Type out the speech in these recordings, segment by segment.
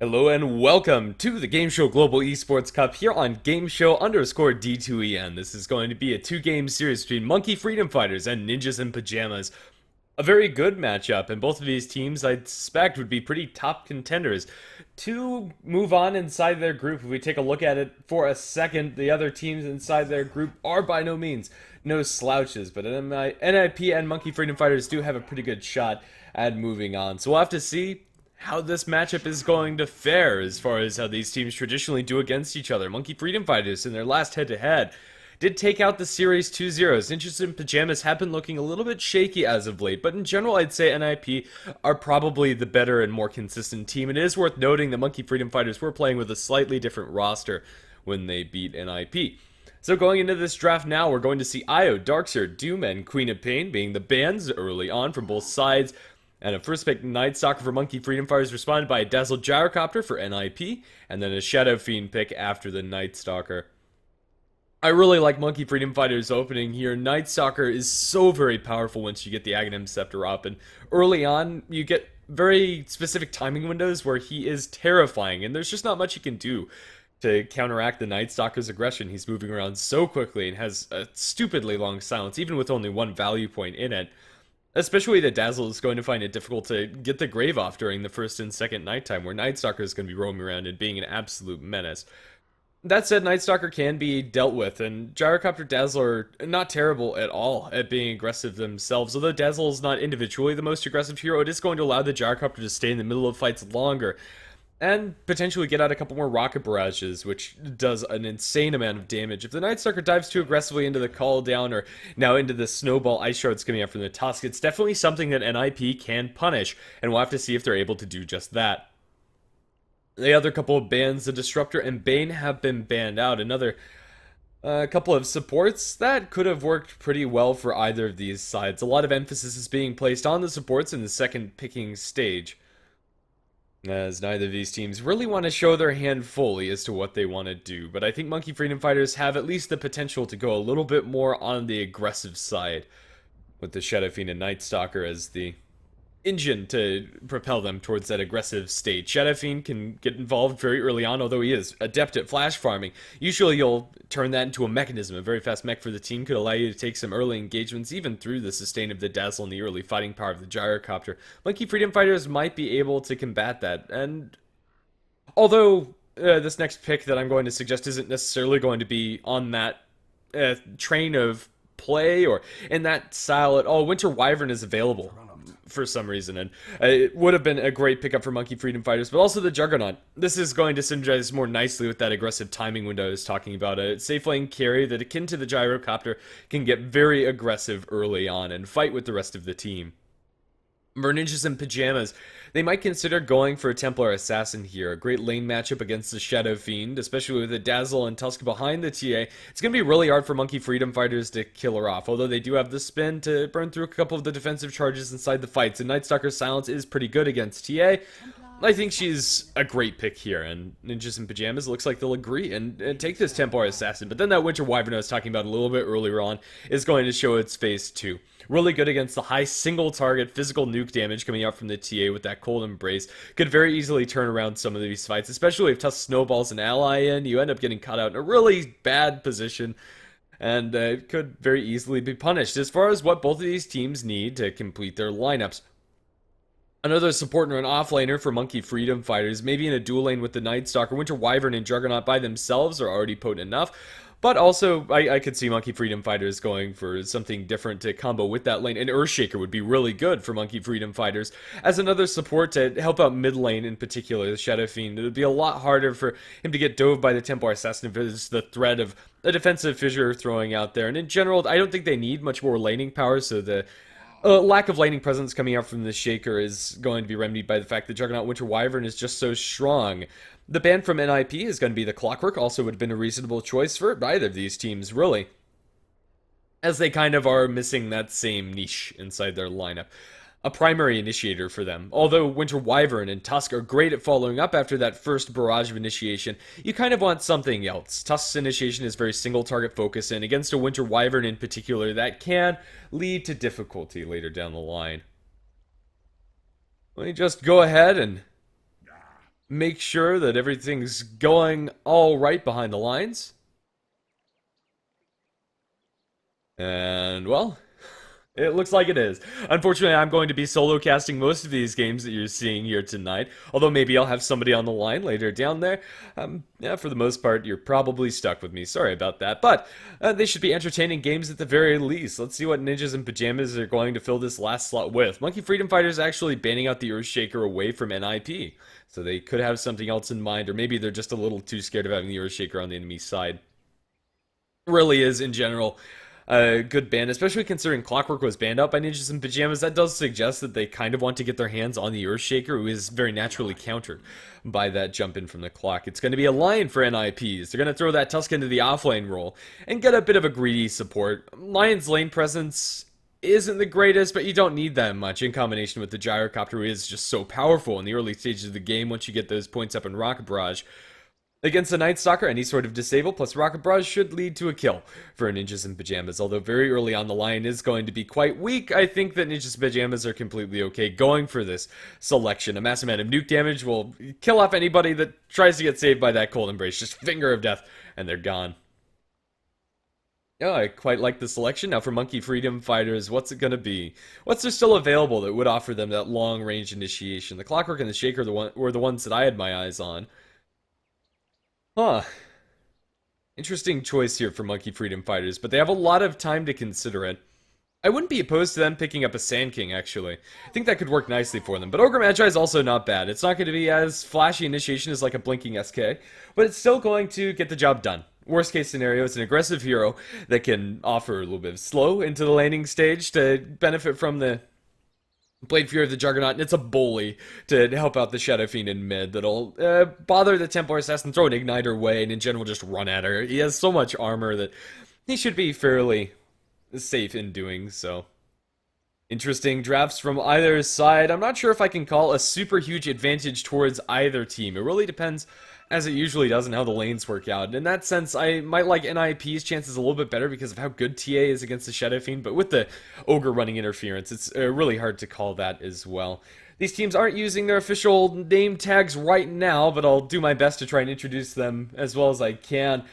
Hello and welcome to the GameShow Global Esports Cup here on GameShow_D2EN. This is going to be a two-game series between Monkey Freedom Fighters and Ninjas in Pajamas. A very good matchup, and both of these teams I suspect would be pretty top contenders to move on inside their group. If we take a look at it for a second, the other teams inside their group are by no means no slouches, but NIP and Monkey Freedom Fighters do have a pretty good shot at moving on. So we'll have to see how this matchup is going to fare as far as how these teams traditionally do against each other. Monkey Freedom Fighters in their last head-to-head did take out the series 2-0. Ninjas in Pajamas have been looking a little bit shaky as of late, but in general I'd say NIP are probably the better and more consistent team. It is worth noting that Monkey Freedom Fighters were playing with a slightly different roster when they beat NIP. So going into this draft now, we're going to see Io, Darkseer, Doom, and Queen of Pain being the bans early on from both sides. And a first pick Night Stalker for Monkey Freedom Fighters responded by a Dazzled Gyrocopter for NIP, and then a Shadow Fiend pick after the Night Stalker. I really like Monkey Freedom Fighters opening here. Night Stalker is so very powerful once you get the Aghanim Scepter up, and early on you get very specific timing windows where he is terrifying, and there's just not much you can do to counteract the Night Stalker's aggression. He's moving around so quickly and has a stupidly long silence, even with only one value point in it. Especially the Dazzle is going to find it difficult to get the Grave off during the first and second nighttime, where Night Stalker is going to be roaming around and being an absolute menace. That said, Night Stalker can be dealt with, and Gyrocopter Dazzle are not terrible at all at being aggressive themselves. Although Dazzle is not individually the most aggressive hero, it is going to allow the Gyrocopter to stay in the middle of fights longer, and potentially get out a couple more rocket barrages, which does an insane amount of damage. If the Night Stalker dives too aggressively into the call down or now into the snowball ice shards coming out from the tusk, it's definitely something that NIP can punish, and we'll have to see if they're able to do just that. The other couple of bans, the Disruptor and Bane, have been banned out. Another couple of supports that could have worked pretty well for either of these sides. A lot of emphasis is being placed on the supports in the second picking stage, as neither of these teams really want to show their hand fully as to what they want to do. But I think Monkey Freedom Fighters have at least the potential to go a little bit more on the aggressive side, with the Shadow Fiend and Night Stalker as the engine to propel them towards that aggressive state. Shadow Fiend can get involved very early on, although he is adept at flash farming. Usually you'll turn that into a mechanism. A very fast mech for the team could allow you to take some early engagements, even through the sustain of the Dazzle and the early fighting power of the Gyrocopter. Monkey Freedom Fighters might be able to combat that, and although this next pick that I'm going to suggest isn't necessarily going to be on that train of play or in that style at all, Winter Wyvern is available for some reason, and it would have been a great pickup for Monkey Freedom Fighters, but also the Juggernaut. This is going to synergize more nicely with that aggressive timing window I was talking about. A safe lane carry that, akin to the Gyrocopter, can get very aggressive early on and fight with the rest of the team. For Ninjas in Pajamas, they might consider going for a Templar Assassin here. A great lane matchup against the Shadow Fiend, especially with the Dazzle and Tusk behind the TA. It's going to be really hard for Monkey Freedom Fighters to kill her off, although they do have the spin to burn through a couple of the defensive charges inside the fights. And Night Stalker's silence is pretty good against TA. I think she's a great pick here, and Ninjas in Pajamas looks like they'll agree and take this Templar Assassin. But then that Winter Wyvern I was talking about a little bit earlier on is going to show its face too. Really good against the high single target physical nuke damage coming out from the TA with that Cold Embrace. Could very easily turn around some of these fights, especially if Tusk snowballs an ally in. You end up getting caught out in a really bad position, and could very easily be punished. As far as what both of these teams need to complete their lineups, another support or an offlaner for Monkey Freedom Fighters, maybe in a dual lane with the Night Stalker. Winter Wyvern and Juggernaut by themselves are already potent enough. But also, I could see Monkey Freedom Fighters going for something different to combo with that lane. And Earthshaker would be really good for Monkey Freedom Fighters as another support to help out mid lane, in particular, the Shadow Fiend. It would be a lot harder for him to get dove by the Templar Assassin if there's the threat of a defensive fissure throwing out there. And in general, I don't think they need much more laning power, so the lack of laning presence coming out from the Shaker is going to be remedied by the fact that Juggernaut Winter Wyvern is just so strong. The ban from NIP is going to be the Clockwork, also would have been a reasonable choice for either of these teams, really, as they kind of are missing that same niche inside their lineup. A primary initiator for them. Although Winter Wyvern and Tusk are great at following up after that first barrage of initiation, you kind of want something else. Tusk's initiation is very single target focused, and against a Winter Wyvern in particular, that can lead to difficulty later down the line. Let me just go ahead and make sure that everything's going all right behind the lines. And, well, it looks like it is. Unfortunately, I'm going to be solo casting most of these games that you're seeing here tonight. Although maybe I'll have somebody on the line later down there. Yeah, for the most part, you're probably stuck with me. Sorry about that. But they should be entertaining games at the very least. Let's see what Ninjas in Pajamas are going to fill this last slot with. Monkey Freedom Fighters actually banning out the Earthshaker away from NIP. So they could have something else in mind, or maybe they're just a little too scared of having the Earthshaker on the enemy side. Really is, in general, a good ban, especially considering Clockwork was banned out by Ninjas in Pajamas. That does suggest that they kind of want to get their hands on the Earthshaker, who is very naturally countered by that jump in from the clock. It's going to be a Lion for NIPs. They're going to throw that Tusk into the offlane role and get a bit of a greedy support. Lion's lane presence isn't the greatest, but you don't need that much in combination with the Gyrocopter, who is just so powerful in the early stages of the game once you get those points up in Rocket Barrage. Against the Night Stalker, any sort of disable plus Rocket Barrage should lead to a kill for Ninjas in Pajamas. Although very early on, the Lion is going to be quite weak. I think that Ninjas in Pajamas are completely okay going for this selection. A massive amount of nuke damage will kill off anybody that tries to get saved by that Cold Embrace. Just Finger of Death, and they're gone. Yeah, I quite like the selection. Now for Monkey Freedom Fighters, what's it going to be? What's there still available that would offer them that long-range initiation? The Clockwork and the Shaker were the ones that I had my eyes on. Huh. Interesting choice here for Monkey Freedom Fighters, but they have a lot of time to consider it. I wouldn't be opposed to them picking up a Sand King, actually. I think that could work nicely for them. But Ogre Magi is also not bad. It's not going to be as flashy initiation as like a Blinking SK, but it's still going to get the job done. Worst case scenario, it's an aggressive hero that can offer a little bit of slow into the landing stage to benefit from the Blade Fury of the Juggernaut, and it's a bully to help out the Shadow Fiend in mid that'll bother the Templar Assassin, throw an Igniter away, and in general just run at her. He has so much armor that he should be fairly safe in doing so. Interesting drafts from either side. I'm not sure if I can call a super huge advantage towards either team. It really depends, as it usually does, on how the lanes work out. In that sense, I might like NIP's chances a little bit better because of how good TA is against the Shadow Fiend, but with the Ogre running interference, it's really hard to call that as well. These teams aren't using their official name tags right now, but I'll do my best to try and introduce them as well as I can.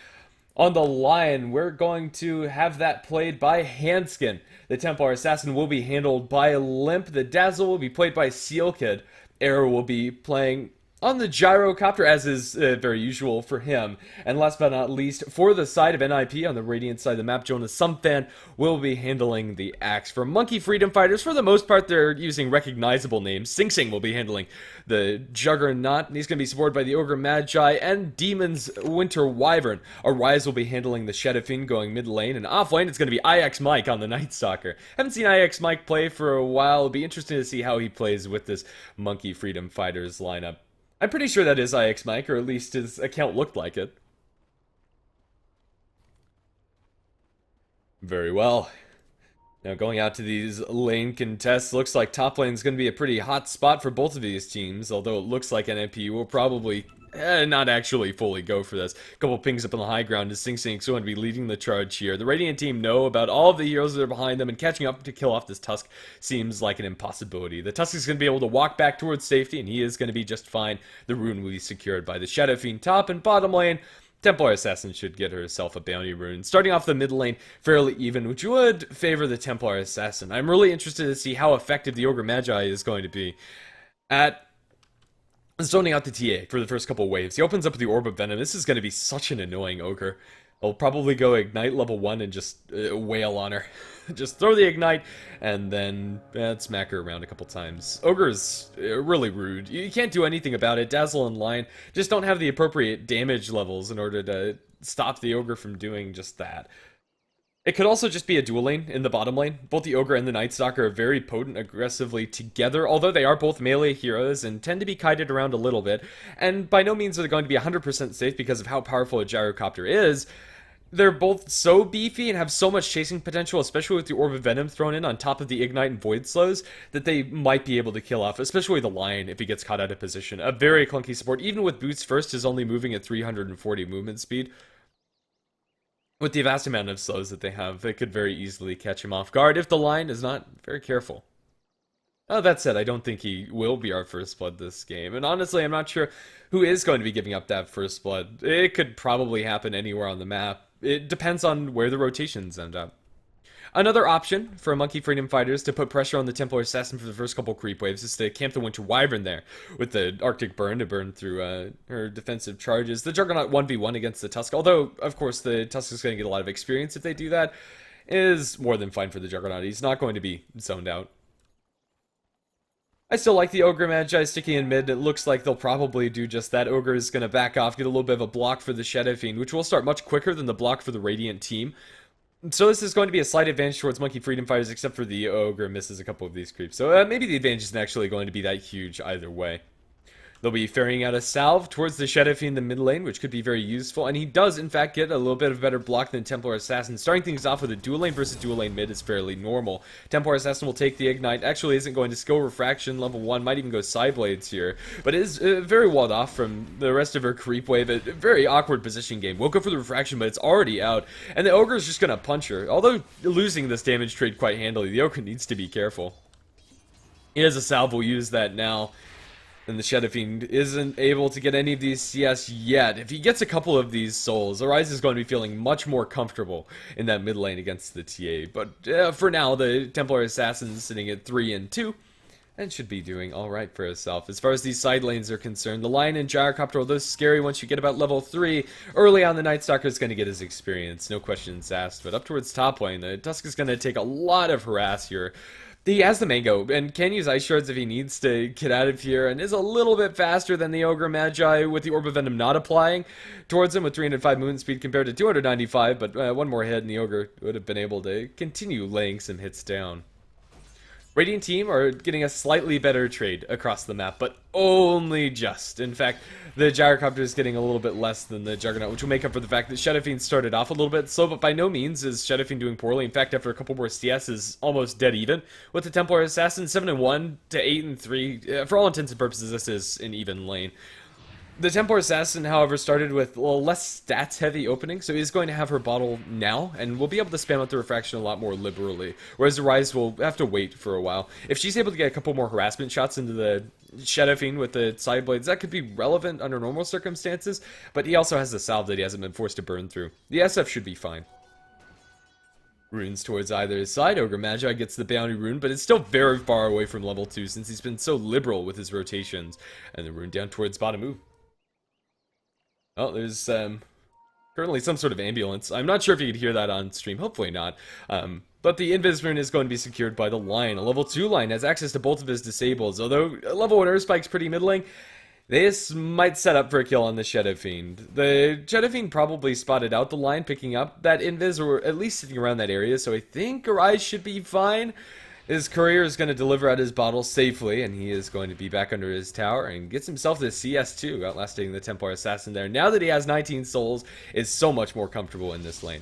On the Lion, we're going to have that played by Handskin. The Templar Assassin will be handled by Limp. The Dazzle will be played by Seal Kid. Arrow will be playing on the Gyrocopter, as is very usual for him. And last but not least, for the side of NIP, on the Radiant side of the map, Jonas Sumfan will be handling the axe. For Monkey Freedom Fighters, for the most part, they're using recognizable names. Sing Sing will be handling the Juggernaut, and he's going to be supported by the Ogre Magi and Demon's Winter Wyvern. Arise will be handling the Shadow Fiend going mid lane, and off lane it's going to be IX Mike on the Night Stalker. Haven't seen IX Mike play for a while. It'll be interesting to see how he plays with this Monkey Freedom Fighters lineup. I'm pretty sure that is IX Mike, or at least his account looked like it. Very well. Now going out to these lane contests, looks like top lane is going to be a pretty hot spot for both of these teams, although it looks like NMP will probably not actually fully go for this. A couple pings up on the high ground as Sing Sing's going to be leading the charge here. The Radiant team know about all of the heroes that are behind them, and catching up to kill off this Tusk seems like an impossibility. The Tusk is going to be able to walk back towards safety, and he is going to be just fine. The rune will be secured by the Shadow Fiend top and bottom lane. Templar Assassin should get herself a bounty rune. Starting off the mid lane, fairly even, which would favor the Templar Assassin. I'm really interested to see how effective the Ogre Magi is going to be at zoning out the TA for the first couple waves. He opens up with the Orb of Venom. This is going to be such an annoying Ogre. I'll probably go Ignite level 1 and just wail on her. Just throw the Ignite and then smack her around a couple times. Ogre's really rude. You can't do anything about it. Dazzle and Lion just don't have the appropriate damage levels in order to stop the Ogre from doing just that. It could also just be a dual lane in the bottom lane. Both the Ogre and the Night Stalker are very potent aggressively together, although they are both melee heroes and tend to be kited around a little bit. And by no means are they going to be 100% safe because of how powerful a Gyrocopter is. They're both so beefy and have so much chasing potential, especially with the Orb of Venom thrown in on top of the Ignite and Void Slows, that they might be able to kill off, especially the Lion if he gets caught out of position. A very clunky support, even with Boots First, is only moving at 340 movement speed. With the vast amount of slows that they have, they could very easily catch him off guard if the Lion is not very careful. That said, I don't think he will be our first blood this game. And honestly, I'm not sure who is going to be giving up that first blood. It could probably happen anywhere on the map. It depends on where the rotations end up. Another option for Monkey Freedom Fighters to put pressure on the Templar Assassin for the first couple creep waves is to camp the Winter Wyvern there with the Arctic Burn to burn through her defensive charges. The Juggernaut 1v1 against the Tusk, although, of course, the Tusk is going to get a lot of experience if they do that, is more than fine for the Juggernaut. He's not going to be zoned out. I still like the Ogre Magi sticking in mid. It looks like they'll probably do just that. Ogre is going to back off, get a little bit of a block for the Shadow Fiend, which will start much quicker than the block for the Radiant team. So this is going to be a slight advantage towards Monkey Freedom Fighters, except for the Ogre misses a couple of these creeps. So maybe the advantage isn't actually going to be that huge either way. They'll be ferrying out a salve towards the Shadow Fiend in the mid lane, which could be very useful. And he does, in fact, get a little bit of better block than Templar Assassin. Starting things off with a dual lane versus dual lane mid is fairly normal. Templar Assassin will take the Ignite. Actually isn't going to skill Refraction level 1. Might even go Sideblades here. But is very walled off from the rest of her creep wave. A very awkward position game. Won't go for the Refraction, but it's already out. And the Ogre is just going to punch her. Although losing this damage trade quite handily, the Ogre needs to be careful. He has a salve. We'll use that now. And the Shadow Fiend isn't able to get any of these CS yet. If he gets a couple of these souls, Arise is going to be feeling much more comfortable in that mid lane against the TA. But for now, the Templar Assassin is sitting at 3 and 2. And should be doing alright for herself. As far as these side lanes are concerned, the Lion and Gyrocopter, although scary once you get about level 3, early on the Night Stalker is going to get his experience, no questions asked. But up towards top lane, the Tusk is going to take a lot of harass here. He has the Mango, and can use Ice Shards if he needs to get out of here, and is a little bit faster than the Ogre Magi with the Orb of Venom not applying towards him with 305 movement speed compared to 295, but one more hit and the Ogre would have been able to continue laying some hits down. Radiant team are getting a slightly better trade across the map, but only just. In fact, the Gyrocopter is getting a little bit less than the Juggernaut, which will make up for the fact that Shadow Fiend started off a little bit slow, but by no means is Shadow Fiend doing poorly. In fact, after a couple more CS, is almost dead even with the Templar Assassin, 7-1 to 8-3. For all intents and purposes, this is an even lane. The Templar Assassin, however, started with less stats-heavy opening, so he's going to have her bottle now, and will be able to spam out the Refraction a lot more liberally, whereas the Rise will have to wait for a while. If she's able to get a couple more harassment shots into the Shadow Fiend with the side blades, that could be relevant under normal circumstances, but he also has the salve that he hasn't been forced to burn through. The SF should be fine. Runes towards either side. Ogre Magi gets the bounty rune, but it's still very far away from level 2 since he's been so liberal with his rotations. And the rune down towards bottom move. Oh, there's currently some sort of ambulance. I'm not sure if you could hear that on stream. Hopefully not. But the Invis rune is going to be secured by the Lion. A level 2 Lion has access to both of his disables. Although level 1 Earth Spike's pretty middling, this might set up for a kill on the Shadow Fiend. The Shadow Fiend probably spotted out the Lion picking up that Invis, or at least sitting around that area, so I think Arise should be fine. His courier is going to deliver out his bottle safely, and he is going to be back under his tower and gets himself to CS2, outlasting the Templar Assassin there. Now that he has 19 souls, is so much more comfortable in this lane.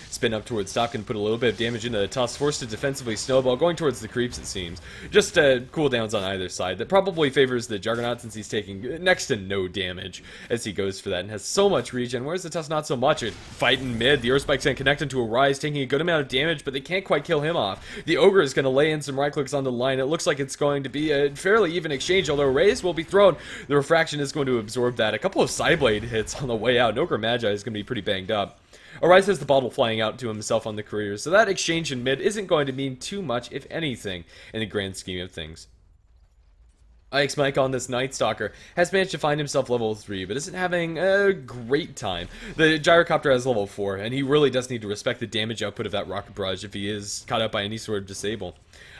Spin up towards top, can put a little bit of damage into the Tusk, forced to defensively snowball, going towards the creeps it seems. Just cooldowns on either side. That probably favors the Juggernaut since he's taking next to no damage as he goes for that and has so much regen, whereas the Tusk not so much. It fighting mid, the Earth Spike's going to connect into a Rise, taking a good amount of damage, but they can't quite kill him off. The Ogre is going to lay in some right clicks on the line. It looks like it's going to be a fairly even exchange, although Raise will be thrown. The Refraction is going to absorb that. A couple of Sideblade hits on the way out, and Ogre Magi is going to be pretty banged up. Arise has the bottle flying out to himself on the courier, so that exchange in mid isn't going to mean too much, if anything, in the grand scheme of things. Ike's Mike on this Night Stalker has managed to find himself level 3, but isn't having a great time. The Gyrocopter has level 4, and he really does need to respect the damage output of that Rocket Barrage if he is caught up by any sort of disable.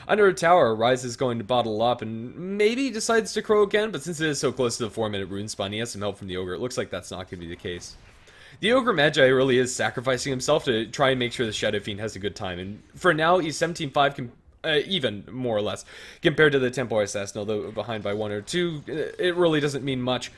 Under a tower, Rise is going to bottle up and maybe decides to crow again, but since it is so close to the 4-minute rune spawn, he has some help from the Ogre. It looks like that's not going to be the case. The Ogre Magi really is sacrificing himself to try and make sure the Shadow Fiend has a good time, and for now he's 17-5 even more or less compared to the Templar Assassin, although behind by 1 or 2, it really doesn't mean much.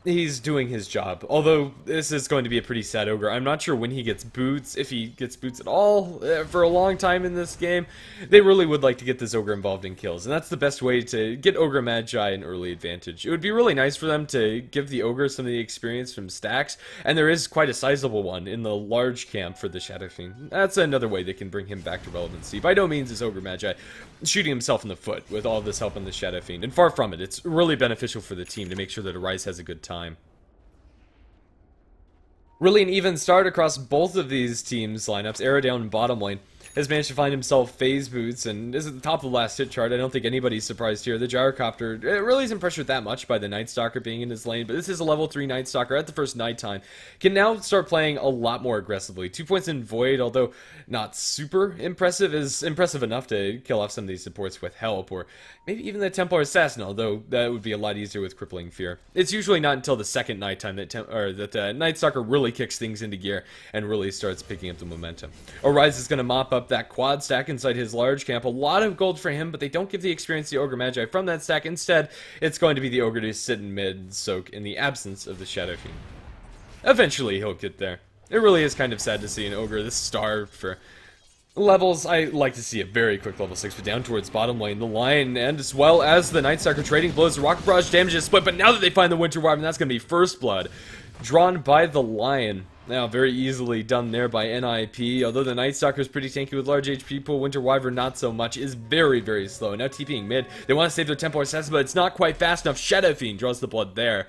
he's doing his job. Although this is going to be a pretty sad ogre. I'm not sure when he gets boots, if he gets boots at all for a long time in this game. They really would like to get this ogre involved in kills, and that's the best way to get Ogre Magi an early advantage. It would be really nice for them to give the ogre some of the experience from stacks, and there is quite a sizable one in the large camp for the Shadow Fiend. That's another way they can bring him back to relevancy. By no means is Ogre Magi shooting himself in the foot with all this help on the Shadow Fiend, and far from it. It's really beneficial for the team to make sure that Arise has a good time. Really an even start across both of these teams' lineups. Arrow down in bottom lane has managed to find himself phase boots and is at the top of the last hit chart. I don't think anybody's surprised here. The Gyrocopter, it really isn't pressured that much by the Night Stalker being in his lane, but this is a level 3 Night Stalker at the first nighttime. Can now start playing a lot more aggressively. 2 points in Void, although not super impressive, is impressive enough to kill off some of these supports with help, or maybe even the Templar Assassin, although that would be a lot easier with Crippling Fear. It's usually not until the second nighttime that Night Stalker really kicks things into gear and really starts picking up the momentum. Arise is going to mop up that quad stack inside his large camp. A lot of gold for him, but they don't give the experience to Ogre Magi from that stack. Instead, it's going to be the Ogre to sit in mid and soak in the absence of the Shadow Fiend. Eventually, he'll get there. It really is kind of sad to see an Ogre this starved for levels. I like to see a very quick level 6, but down towards bottom lane, the Lion, and as well as the Night Stalker trading blows, the Rocket Barrage damages split, but now that they find the Winter Wyvern, that's going to be first blood. Drawn by the Lion. Now, very easily done there by NIP, although the Night Stalker is pretty tanky with large HP pool. Winter Wyvern not so much, is very, very slow. Now TPing mid, they want to save their Templar Assassin, but it's not quite fast enough. Shadow Fiend draws the blood there.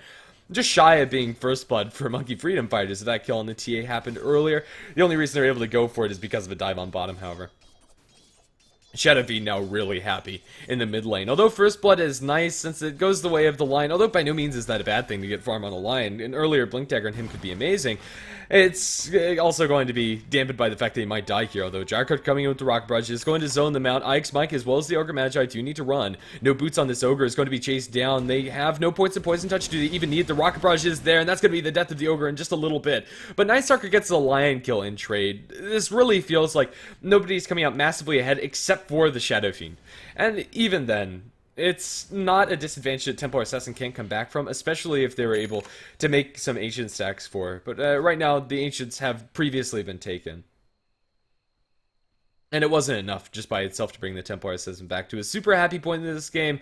Just shy of being first blood for Monkey Freedom Fighters. If that kill on the TA happened earlier, the only reason they're able to go for it is because of a dive on bottom, however. Shadow Fiend now really happy in the mid lane. Although First Blood is nice since it goes the way of the Lion, although by no means is that a bad thing to get farm on a Lion. An earlier Blink Dagger on him could be amazing. It's also going to be dampened by the fact that he might die here, although Gyrocopter coming in with the Rock Barrage is going to zone them out. Ike's Mike as well as the Ogre Magi do need to run. No boots on this Ogre is going to be chased down. They have no points of Poison Touch. Do they even need it? The Rocket Barrage is there, and that's going to be the death of the Ogre in just a little bit. But Night Stalker gets the Lion kill in trade. This really feels like nobody's coming out massively ahead except for the Shadow Fiend. And even then, it's not a disadvantage that Templar Assassin can't come back from, especially if they were able to make some Ancient stacks for. But right now, the Ancients have previously been taken. And it wasn't enough just by itself to bring the Templar Assassin back to a super happy point in this game.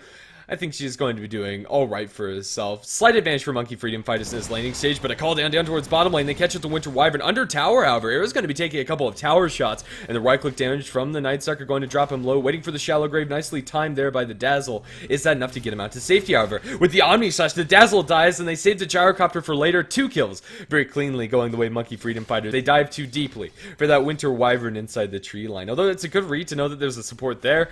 I think she's going to be doing alright for herself. Slight advantage for Monkey Freedom Fighters in this laning stage, but a call down towards bottom lane. They catch up the Winter Wyvern under tower, however. Arrow's going to be taking a couple of tower shots, and the right-click damage from the Night Stalker going to drop him low. Waiting for the Shallow Grave, nicely timed there by the Dazzle. Is that enough to get him out to safety, however? With the Omni Slash, the Dazzle dies, and they save the Gyrocopter for later. 2 kills. Very cleanly going the way of Monkey Freedom Fighters. They dive too deeply for that Winter Wyvern inside the tree line. Although it's a good read to know that there's a support there,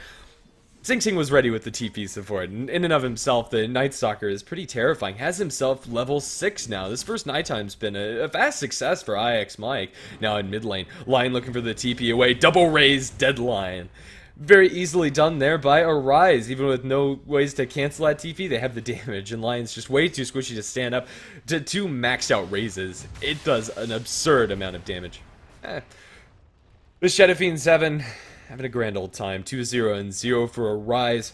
Sing Sing was ready with the TP support, and in and of himself, the Night Stalker is pretty terrifying. Has himself level 6 now. This first nighttime's been a fast success for IX Mike. Now in mid lane, Lion looking for the TP away. Double raise, dead Lion. Very easily done there by Arise, even with no ways to cancel that TP. They have the damage, and Lion's just way too squishy to stand up to 2 maxed out raises. It does an absurd amount of damage. The Shadow Fiend 7... having a grand old time. 2-0 and 0 for Arise.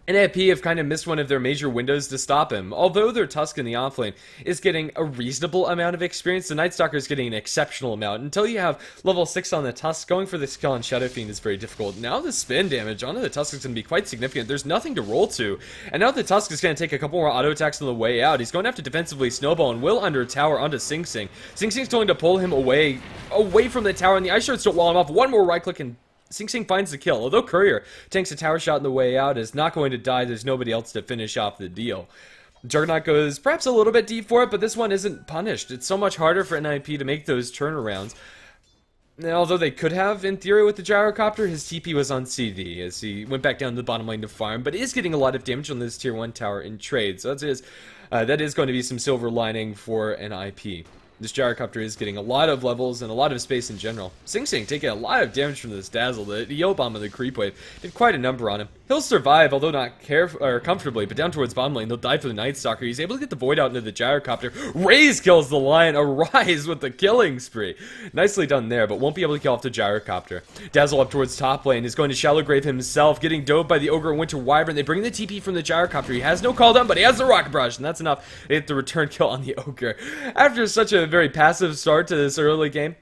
NIP have kind of missed one of their major windows to stop him. Although their Tusk in the offlane is getting a reasonable amount of experience, the Night Stalker is getting an exceptional amount. Until you have level 6 on the Tusk, going for this kill on Shadow Fiend is very difficult. Now the spin damage onto the Tusk is going to be quite significant. There's nothing to roll to. And now the Tusk is going to take a couple more auto attacks on the way out. He's going to have to defensively snowball and will under tower onto Sing Sing. Sing Sing's going to pull him away from the tower, and the Ice Shards don't wall him off. One more right click and Sing Sing finds the kill. Although Courier tanks a tower shot on the way out, is not going to die. There's nobody else to finish off the deal. Juggernaut goes perhaps a little bit deep for it, but this one isn't punished. It's so much harder for NIP to make those turnarounds. Now, although they could have, in theory, with the Gyrocopter, his TP was on CD as he went back down to the bottom lane to farm, but is getting a lot of damage on this tier 1 tower in trade. So that is going to be some silver lining for NIP. This gyrocopter is getting a lot of levels and a lot of space in general. Sing Sing taking a lot of damage from this Dazzle. The Yo Bomb of the Creep Wave did quite a number on him. He'll survive, although not comfortably, but down towards bottom lane, they'll die for the Night Stalker. He's able to get the Void out into the gyrocopter. Raze kills the Lion. Arise with the killing spree. Nicely done there, but won't be able to kill off the gyrocopter. Dazzle up towards top lane is going to Shallow Grave himself, getting doped by the Ogre and Winter Wyvern. They bring the TP from the gyrocopter. He has no cooldown, but he has the Rocket Barrage, and that's enough to hit the return kill on the Ogre. After such a very passive start to this early game,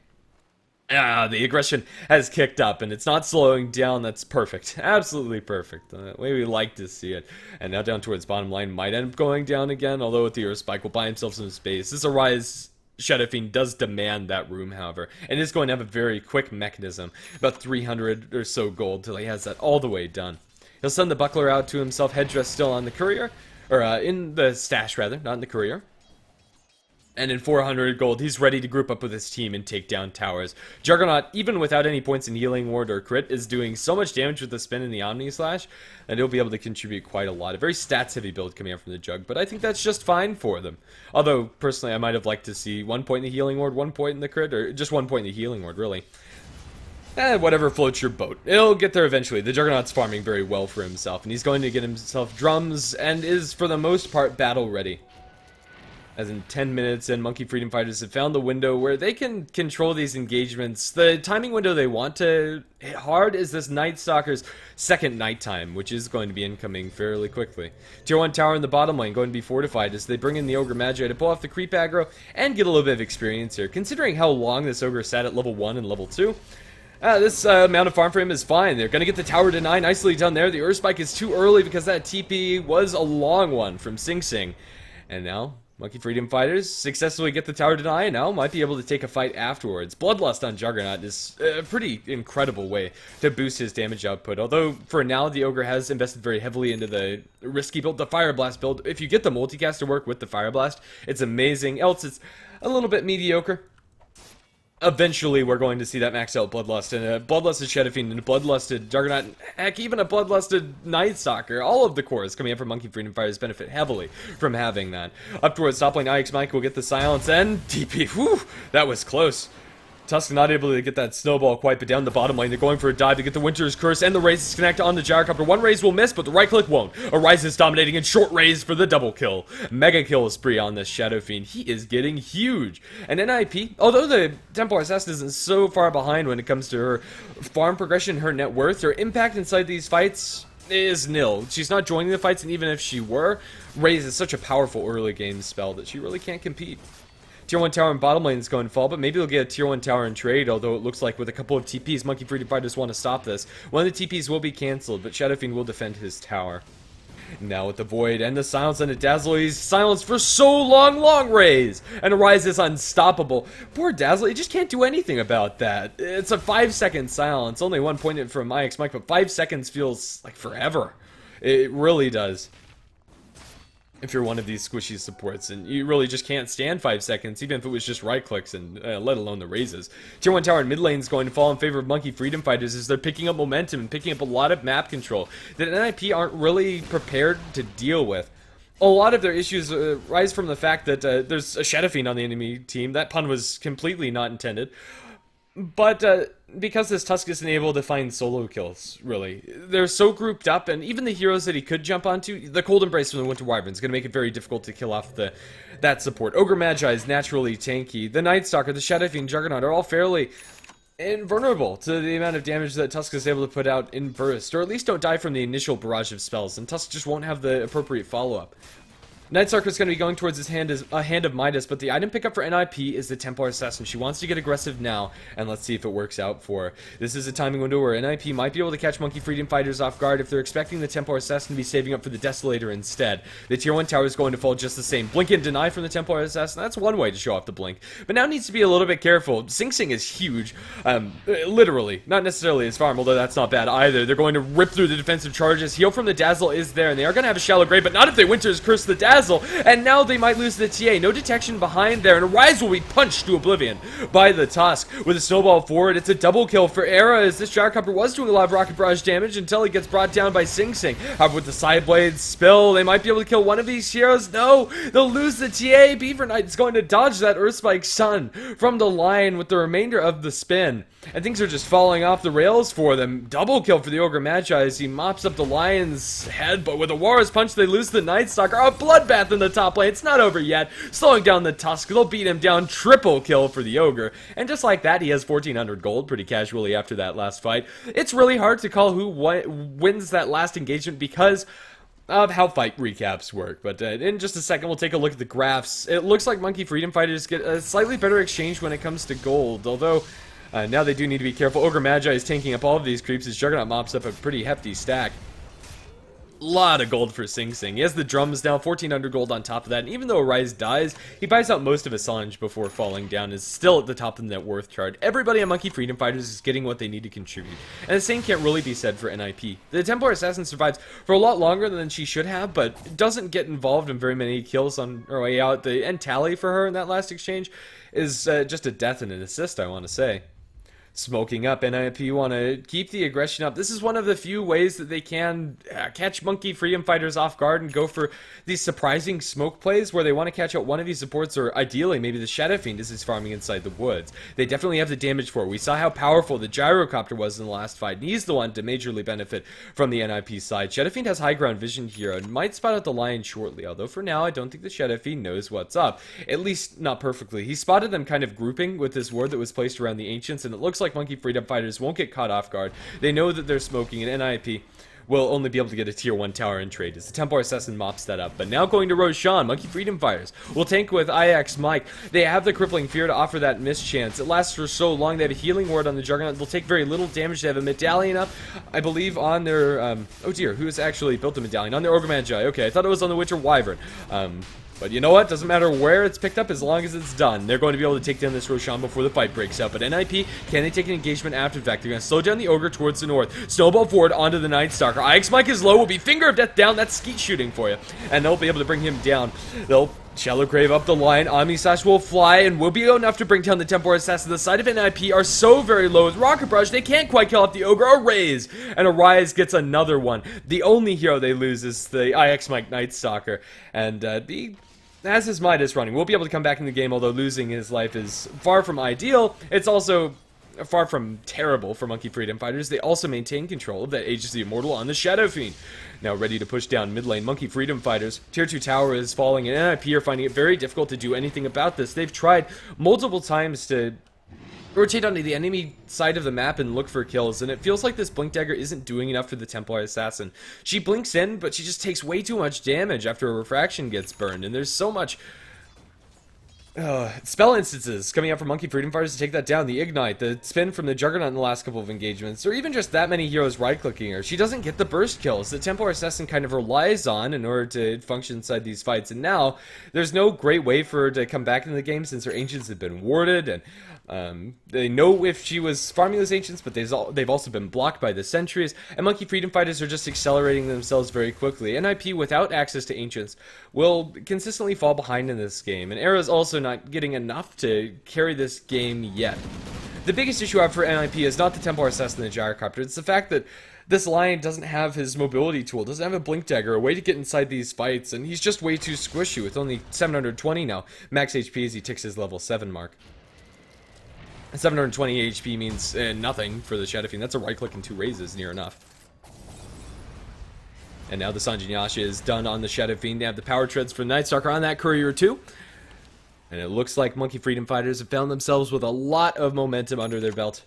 the aggression has kicked up, and it's not slowing down. That's perfect. Absolutely perfect. The way we like to see it. And now down towards bottom lane might end up going down again, although with the Earth Spike will buy himself some space. This Arise Shadow Fiend does demand that room, however, and is going to have a very quick mechanism. About 300 or so gold till he has that all the way done. He'll send the Buckler out to himself, Headdress still on the courier, or in the stash rather, not in the courier. And in 400 gold, he's ready to group up with his team and take down towers. Juggernaut, even without any points in Healing Ward or Crit, is doing so much damage with the spin and the Omni Slash that he'll be able to contribute quite a lot. A very stats-heavy build coming out from the Jug, but I think that's just fine for them. Although, personally, I might have liked to see 1 point in the Healing Ward, 1 point in the Crit, or just 1 point in the Healing Ward, really. Whatever floats your boat. It'll get there eventually. The Juggernaut's farming very well for himself, and he's going to get himself drums, and is, for the most part, battle-ready. As in 10 minutes in, Monkey Freedom Fighters have found the window where they can control these engagements. The timing window they want to hit hard is this Night Stalker's second nighttime, which is going to be incoming fairly quickly. Tier 1 tower in the bottom lane going to be fortified as they bring in the Ogre Magi to pull off the creep aggro and get a little bit of experience here. Considering how long this Ogre sat at level 1 and level 2, this amount of farm for him is fine. They're going to get the tower deny. Nicely done there. The Earth Spike is too early because that TP was a long one from Sing Sing. And now Monkey Freedom Fighters successfully get the tower deny and now might be able to take a fight afterwards. Bloodlust on Juggernaut is a pretty incredible way to boost his damage output. Although, for now, the Ogre has invested very heavily into the risky build, the Fire Blast build. If you get the multicast to work with the Fire Blast, it's amazing. Else, it's a little bit mediocre. Eventually, we're going to see that max out Bloodlust, and a Bloodlusted Shadow Fiend, and a Bloodlusted Juggernaut, and heck, even a Bloodlusted Night Stalker. All of the cores coming in from Monkey Freedom Fighters benefit heavily from having that. Up towards top lane, IX Mike will get the silence, and TP, whew, that was close. Tusk not able to get that snowball quite, but down the bottom lane, they're going for a dive to get the Winter's Curse, and the Raze connect on the Gyrocopter. One Raze will miss, but the right click won't. Arise is dominating, and short Raze for the double kill. Mega kill spree on this Shadow Fiend. He is getting huge. And NIP, although the Templar Assassin isn't so far behind when it comes to her farm progression, her net worth, her impact inside these fights is nil. She's not joining the fights, and even if she were, Raze is such a powerful early game spell that she really can't compete. Tier 1 tower in bottom lane is going to fall, but maybe they'll get a Tier 1 tower in trade, although it looks like with a couple of TPs, Monkey Freedom Fighters want to stop this. One of the TPs will be cancelled, but Shadow Fiend will defend his tower. Now with the Void and the Silence and the Dazzle, he's silenced for so long Raze! And Arise is unstoppable. Poor Dazzle, he just can't do anything about that. It's a 5-second silence, only 1 point from IX Mike, but 5 seconds feels like forever. It really does. If you're one of these squishy supports, and you really just can't stand 5 seconds, even if it was just right clicks, and let alone the raises. Tier 1 tower in mid lane is going to fall in favor of Monkey Freedom Fighters as they're picking up momentum and picking up a lot of map control that NIP aren't really prepared to deal with. A lot of their issues rise from the fact that there's a Shadow Fiend on the enemy team. That pun was completely not intended. But because this Tusk isn't able to find solo kills, really. They're so grouped up, and even the heroes that he could jump onto, the Cold Embrace from the Winter Wyvern is going to make it very difficult to kill off that support. Ogre Magi is naturally tanky. The Night Stalker, the Shadow Fiend, Juggernaut are all fairly invulnerable to the amount of damage that Tusk is able to put out in burst, or at least don't die from the initial barrage of spells, and Tusk just won't have the appropriate follow-up. Night Stalker is going to be going towards his hand as a Hand of Midas, but the item pickup for NIP is the Templar Assassin. She wants to get aggressive now, and let's see if it works out for her. This is a timing window where NIP might be able to catch Monkey Freedom Fighters off guard if they're expecting the Templar Assassin to be saving up for the Desolator instead. The Tier 1 tower is going to fall just the same. Blink and deny from the Templar Assassin, that's one way to show off the blink. But now needs to be a little bit careful. Sing Sing is huge, literally, not necessarily his farm, although that's not bad either. They're going to rip through the defensive charges. Heal from the Dazzle is there, and they are going to have a shallow grave, but not if they Winter's Curse the Dazzle. Dazzle, and now they might lose the TA. No detection behind there, and Arise will be punched to oblivion by the Tusk. With a snowball forward, it's a double kill for Era, as this gyrocopter was doing a lot of rocket barrage damage until he gets brought down by Sing Sing. However, with the side blade spill, they might be able to kill one of these heroes. No, they'll lose the TA. Beaver Knight is going to dodge that Earthspike Sun from the line with the remainder of the spin. And things are just falling off the rails for them. Double kill for the Ogre Magi as he mops up the Lion's head, but with a Warrior's Punch, they lose the Night Stalker. A bloodbath in the top lane. It's not over yet. Slowing down the Tusk. They'll beat him down. Triple kill for the Ogre. And just like that, he has 1,400 gold pretty casually after that last fight. It's really hard to call who wins that last engagement because of how fight recaps work. But in just a second, we'll take a look at the graphs. It looks like Monkey Freedom Fighters get a slightly better exchange when it comes to gold, although now they do need to be careful. Ogre Magi is tanking up all of these creeps as Juggernaut mops up a pretty hefty stack. Lot of gold for Sing Sing. He has the drums now, 1,400 gold on top of that, and even though Arise dies, he buys out most of Assange before falling down, is still at the top of the net worth chart. Everybody on Monkey Freedom Fighters is getting what they need to contribute, and the same can't really be said for NIP. The Templar Assassin survives for a lot longer than she should have, but doesn't get involved in very many kills on her way out. The end tally for her in that last exchange is just a death and an assist, I want to say. Smoking up, NIP want to keep the aggression up. This is one of the few ways that they can catch Monkey Freedom Fighters off guard and go for these surprising smoke plays where they want to catch out one of these supports, or ideally maybe the Shadow Fiend as he's farming inside the woods. They definitely have the damage for it. We saw how powerful the Gyrocopter was in the last fight, and he's the one to majorly benefit from the NIP side. Shadow Fiend has high ground vision here and might spot out the Lion shortly, although for now I don't think the Shadow Fiend knows what's up. At least not perfectly. He spotted them kind of grouping with this ward that was placed around the Ancients, and it looks like Monkey Freedom Fighters won't get caught off guard. They know that they're smoking, and NIP will only be able to get a tier 1 tower in trade as the Templar Assassin mops that up. But now going to Roshan, Monkey Freedom Fighters will tank with IX Mike. They have the Crippling Fear to offer that mischance. It lasts for so long. They have a healing ward on the Juggernaut. They'll take very little damage. They have a medallion up, I believe, on their oh dear, who has actually built a medallion? On their Ogre Magi. Okay, I thought it was on the Witcher Wyvern. But you know what? Doesn't matter where it's picked up as long as it's done. They're going to be able to take down this Roshan before the fight breaks out. But NIP, can they take an engagement after the fact? They're going to slow down the Ogre towards the north. Snowball forward onto the Night Stalker. IX Mike is low. Will be Finger of Death down. That's skeet shooting for you. And they'll be able to bring him down. They'll Shallow Grave up the line. Omni Slash will fly and will be enough to bring down the Templar Assassin. The side of NIP are so very low with Rocket Barrage, they can't quite kill off the Ogre. Arise! And Arise gets another one. The only hero they lose is the IX Mike Night Stalker. And as his Midas running, we'll be able to come back in the game, although losing his life is far from ideal. It's also far from terrible for Monkey Freedom Fighters. They also maintain control of that Aegis the Immortal on the Shadow Fiend. Now ready to push down mid lane. Monkey Freedom Fighters, tier 2 tower is falling, and NIP are finding it very difficult to do anything about this. They've tried multiple times to rotate onto the enemy side of the map and look for kills, and it feels like this Blink Dagger isn't doing enough for the Templar Assassin. She blinks in, but she just takes way too much damage after a refraction gets burned, and there's so much spell instances coming out from Monkey Freedom Fighters to take that down. The Ignite, the spin from the Juggernaut in the last couple of engagements, or even just that many heroes right-clicking her. She doesn't get the burst kills that Templar Assassin kind of relies on in order to function inside these fights, and now there's no great way for her to come back into the game since her Ancients have been warded, and they know if she was farming those Ancients, but they've also been blocked by the Sentries, and Monkey Freedom Fighters are just accelerating themselves very quickly. NIP, without access to Ancients, will consistently fall behind in this game, and Era's also not getting enough to carry this game yet. The biggest issue I have for NIP is not the Templar Assassin and the Gyrocopter, it's the fact that this Lion doesn't have his mobility tool, doesn't have a Blink Dagger, a way to get inside these fights, and he's just way too squishy with only 720 now, max HP as he ticks his level 7 mark. 720 HP means nothing for the Shadow Fiend. That's a right click and 2 raises, near enough. And now the Sanjinyasha is done on the Shadow Fiend. They have the power treads for Night Stalker on that Courier too. And it looks like Monkey Freedom Fighters have found themselves with a lot of momentum under their belt.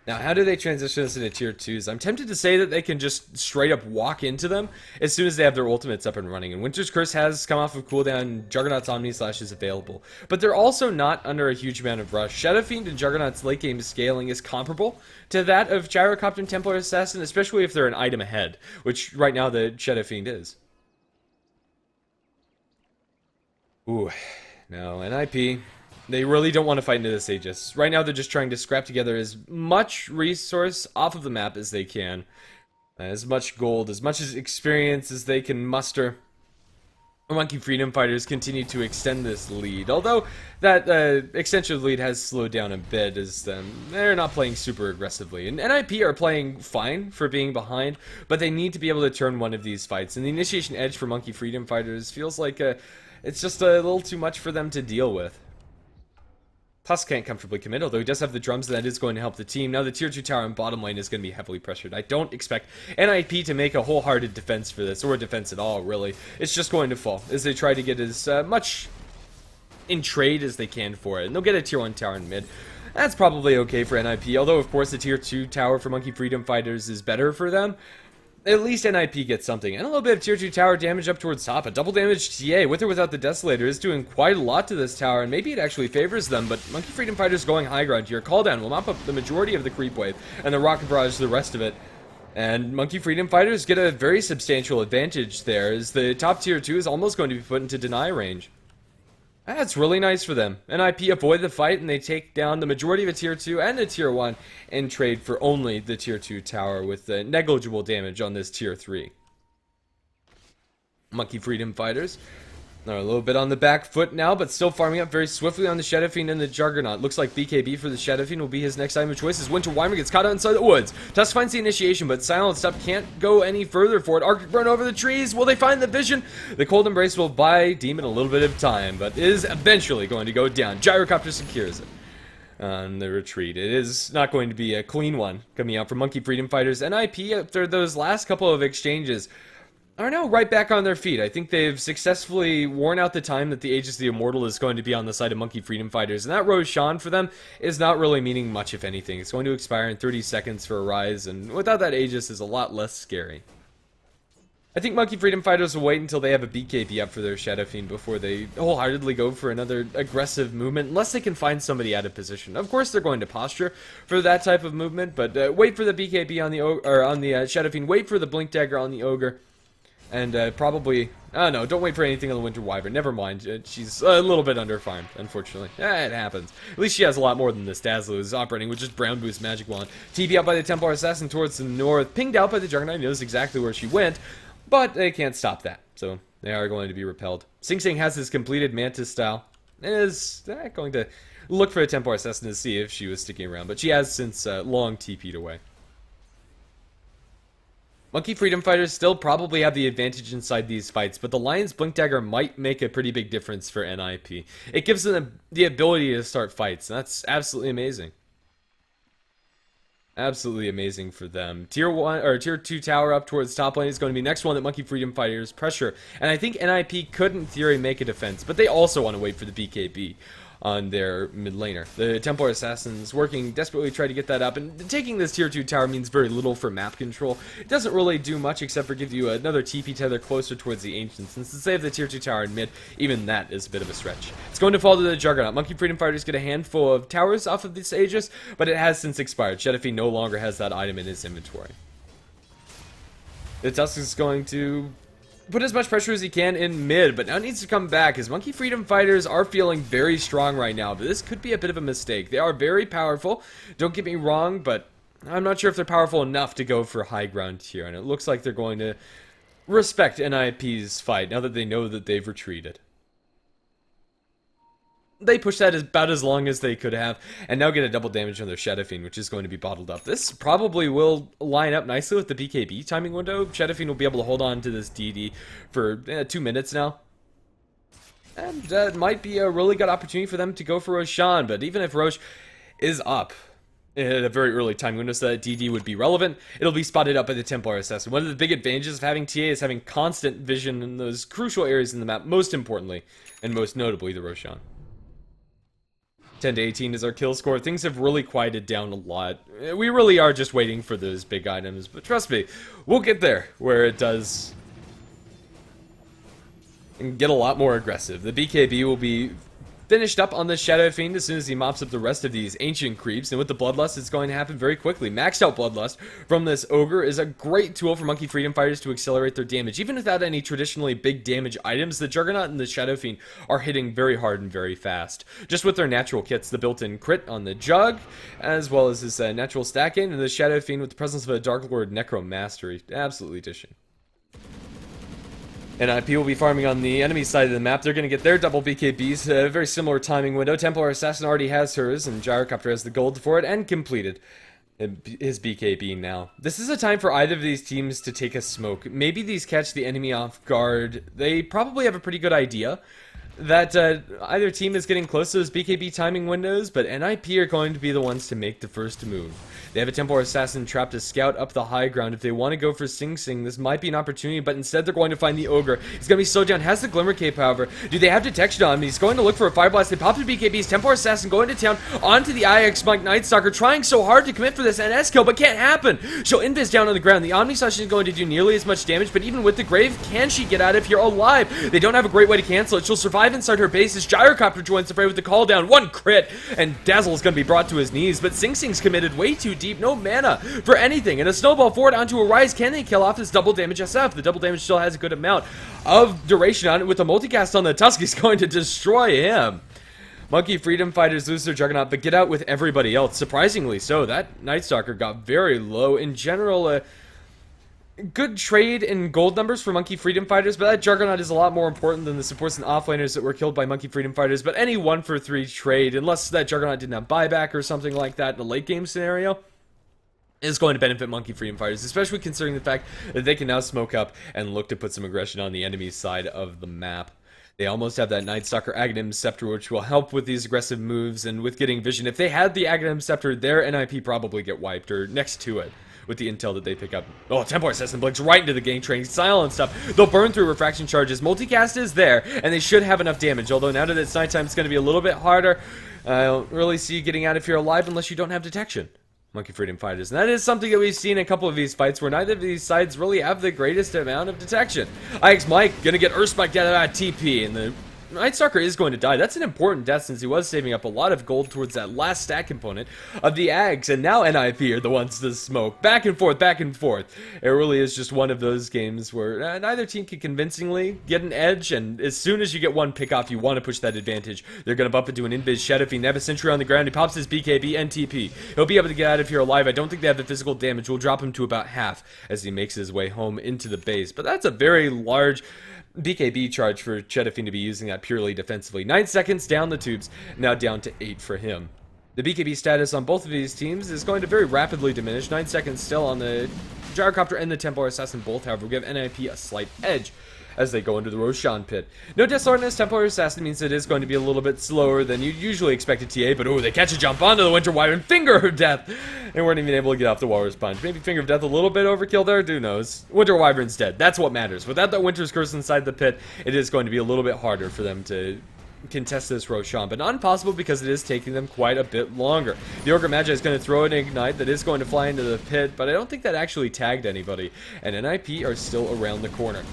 Now, how do they transition this into tier 2s? I'm tempted to say that they can just straight up walk into them as soon as they have their ultimates up and running. And Winter's Curse has come off of cooldown, Juggernaut's Omni Slash is available. But they're also not under a huge amount of rush. Shadow Fiend and Juggernaut's late game scaling is comparable to that of Gyrocopter and Templar Assassin, especially if they're an item ahead, which right now the Shadow Fiend is. Ooh, no, NIP. They really don't want to fight into this Aegis. Right now they're just trying to scrap together as much resource off of the map as they can. As much gold, as much as experience as they can muster. Monkey Freedom Fighters continue to extend this lead, although that extension of lead has slowed down a bit as they're not playing super aggressively. And NIP are playing fine for being behind, but they need to be able to turn one of these fights. And the initiation edge for Monkey Freedom Fighters feels like it's just a little too much for them to deal with. Tusk can't comfortably commit, although he does have the drums, and that is going to help the team. Now the tier 2 tower in bottom lane is going to be heavily pressured. I don't expect NIP to make a wholehearted defense for this, or a defense at all, really. It's just going to fall, as they try to get as much in trade as they can for it. And they'll get a tier 1 tower in mid. That's probably okay for NIP, although of course the tier 2 tower for Monkey Freedom Fighters is better for them. At least NIP gets something, and a little bit of tier 2 tower damage up towards top. A double damage TA, with or without the Desolator, is doing quite a lot to this tower, and maybe it actually favors them, but Monkey Freedom Fighters going high ground here. Call down will mop up the majority of the creep wave, and the rocket barrage the rest of it. And Monkey Freedom Fighters get a very substantial advantage there, as the top tier 2 is almost going to be put into deny range. That's really nice for them. NIP avoid the fight, and they take down the majority of a tier 2 and a tier 1 in trade for only the tier 2 tower with negligible damage on this tier 3. Monkey Freedom Fighters are a little bit on the back foot now, but still farming up very swiftly on the Shadow Fiend and the Juggernaut. Looks like BKB for the Shadow Fiend will be his next item of choice as Winter Wyvern gets caught out inside the woods. Tusk finds the initiation, but Silent Step can't go any further for it. Arctic Burn over the trees. Will they find the vision? The Cold Embrace will buy Demon a little bit of time, but is eventually going to go down. Gyrocopter secures it. On the retreat. It is not going to be a clean one coming out for Monkey Freedom Fighters. NIP, after those last couple of exchanges, are now right back on their feet. I think they've successfully worn out the time that the Aegis the Immortal is going to be on the side of Monkey Freedom Fighters. And that Roshan for them is not really meaning much, if anything. It's going to expire in 30 seconds for a rise, and without that Aegis is a lot less scary. I think Monkey Freedom Fighters will wait until they have a BKB up for their Shadow Fiend before they wholeheartedly go for another aggressive movement, unless they can find somebody out of position. Of course, they're going to posture for that type of movement, but wait for the BKB on the Shadow Fiend, wait for the Blink Dagger on the Ogre, and probably... Oh no, don't wait for anything on the Winter Wyvern. Never mind. She's a little bit under-farmed, unfortunately. It happens. At least she has a lot more than this Dazzler is operating with just Brown Boost Magic Wand. TP out by the Templar Assassin towards the north. Pinged out by the Juggernaut. Knows exactly where she went, but they can't stop that. So they are going to be repelled. Sing Sing has his completed Mantis style. And is going to look for a Templar Assassin to see if she was sticking around. But she has since long TP'd away. Monkey Freedom Fighters still probably have the advantage inside these fights, but the Lion's Blink Dagger might make a pretty big difference for NIP. It gives them the ability to start fights, and that's absolutely amazing. Absolutely amazing for them. Tier 1 or Tier 2 tower up towards top lane is going to be next one that Monkey Freedom Fighters pressure. And I think NIP could in theory make a defense, but they also want to wait for the BKB on their mid laner. The Templar Assassins working desperately to try to get that up, and taking this tier 2 tower means very little for map control. It doesn't really do much except for give you another TP tether closer towards the Ancients, and since they have the tier 2 tower in mid, even that is a bit of a stretch. It's going to fall to the Juggernaut. Monkey Freedom Fighters get a handful of towers off of this Aegis, but it has since expired. Shadow Fiend no longer has that item in his inventory. The Tusk is going to put as much pressure as he can in mid, but now needs to come back, as Monkey Freedom Fighters are feeling very strong right now, but this could be a bit of a mistake. They are very powerful, don't get me wrong, but I'm not sure if they're powerful enough to go for high ground here, and it looks like they're going to respect NIP's fight now that they know that they've retreated. They pushed that about as long as they could have, and now get a double damage on their Shadow Fiend, which is going to be bottled up. This probably will line up nicely with the BKB timing window. Shadow Fiend will be able to hold on to this DD for 2 minutes now. And that might be a really good opportunity for them to go for Roshan, but even if Rosh is up at a very early timing window so that DD would be relevant, it'll be spotted up by the Templar Assassin. One of the big advantages of having TA is having constant vision in those crucial areas in the map, most importantly, and most notably the Roshan. 10 to 18 is our kill score. Things have really quieted down a lot. We really are just waiting for those big items, but trust me, we'll get there where it does and get a lot more aggressive. The BKB will be finished up on the Shadow Fiend as soon as he mops up the rest of these ancient creeps, and with the Bloodlust, it's going to happen very quickly. Maxed out Bloodlust from this Ogre is a great tool for Monkey Freedom Fighters to accelerate their damage. Even without any traditionally big damage items, the Juggernaut and the Shadow Fiend are hitting very hard and very fast. Just with their natural kits, the built-in crit on the Jug, as well as his natural stack in, and the Shadow Fiend with the presence of a Dark Lord Necro Mastery. Absolutely dishing. NIP will be farming on the enemy side of the map. They're going to get their double BKBs. A very similar timing window. Templar Assassin already has hers, and Gyrocopter has the gold for it, and completed his BKB now. This is a time for either of these teams to take a smoke. Maybe these catch the enemy off guard. They probably have a pretty good idea that either team is getting close to those BKB timing windows, but NIP are going to be the ones to make the first move. They have a Templar Assassin trapped to scout up the high ground. If they want to go for Sing Sing, this might be an opportunity, but instead they're going to find the Ogre. He's going to be slowed down, has the Glimmer Cape, however. Do they have detection on him? He's going to look for a Fire Blast. They pop the BKBs. Templar Assassin going to town onto the IX Mike Night Stalker, trying so hard to commit for this NS kill, but can't happen. She'll invis down on the ground. The Omni Slash isn't going to do nearly as much damage, but even with the Grave, can she get out of here alive? They don't have a great way to cancel it. She'll survive inside her base as Gyrocopter joins the fray with the call down. One crit, and Dazzle's going to be brought to his knees, but Sing Sing's committed way too deep. No mana for anything, and a snowball forward onto a rise. Can they kill off this double damage SF? The double damage still has a good amount of duration on it. With the multicast on the Tusk, he's going to destroy him. Monkey Freedom Fighters lose their Juggernaut, but get out with everybody else. Surprisingly so, that Night Stalker got very low. In general, good trade in gold numbers for Monkey Freedom Fighters, but that Juggernaut is a lot more important than the supports and offlaners that were killed by Monkey Freedom Fighters. But any 1-for-3 trade, unless that Juggernaut didn't have buyback or something like that in a late game scenario, is going to benefit Monkey Freedom Fighters, especially considering the fact that they can now smoke up and look to put some aggression on the enemy's side of the map. They almost have that Night Stalker Aghanim Scepter, which will help with these aggressive moves and with getting vision. If they had the Aghanim Scepter, their NIP probably get wiped, or next to it, with the intel that they pick up. Oh, Templar Assassin blinks right into the gang train, silence stuff. They'll burn through refraction charges. Multicast is there, and they should have enough damage, although now that it's nighttime, it's going to be a little bit harder. I don't really see you getting out if you're alive unless you don't have detection. Monkey Freedom Fighters. And that is something that we've seen in a couple of these fights where neither of these sides really have the greatest amount of detection. IX Mike gonna get Earthspiked out of that TP, and the Night Stalker is going to die. That's an important death since he was saving up a lot of gold towards that last stat component of the Ags, and now NIP are the ones to smoke. Back and forth, back and forth. It really is just one of those games where neither team can convincingly get an edge, and as soon as you get one pick off, you want to push that advantage. They're going to bump into an Invis Shadow Fiend. They have a Sentry on the ground. He pops his BKB and TP. He'll be able to get out of here alive. I don't think they have the physical damage. We'll drop him to about half as he makes his way home into the base. But that's a very large BKB charge for Shadowfiend to be using that purely defensively. 9 seconds down the tubes, now down to 8 for him. The BKB status on both of these teams is going to very rapidly diminish. 9 seconds still on the Gyrocopter and the Templar Assassin both, however, will give NIP a slight edge as they go into the Roshan pit. No Deathsword in this Templar Assassin means it is going to be a little bit slower than you usually expect a TA, but oh, they catch a jump onto the Winter Wyvern, Finger of Death, and weren't even able to get off the Walrus Punch. Maybe Finger of Death a little bit overkill there, who knows. Winter Wyvern's dead, that's what matters. Without that Winter's Curse inside the pit, it is going to be a little bit harder for them to contest this Roshan, but not impossible because it is taking them quite a bit longer. The Ogre Magi is going to throw an Ignite that is going to fly into the pit, but I don't think that actually tagged anybody, and NIP are still around the corner.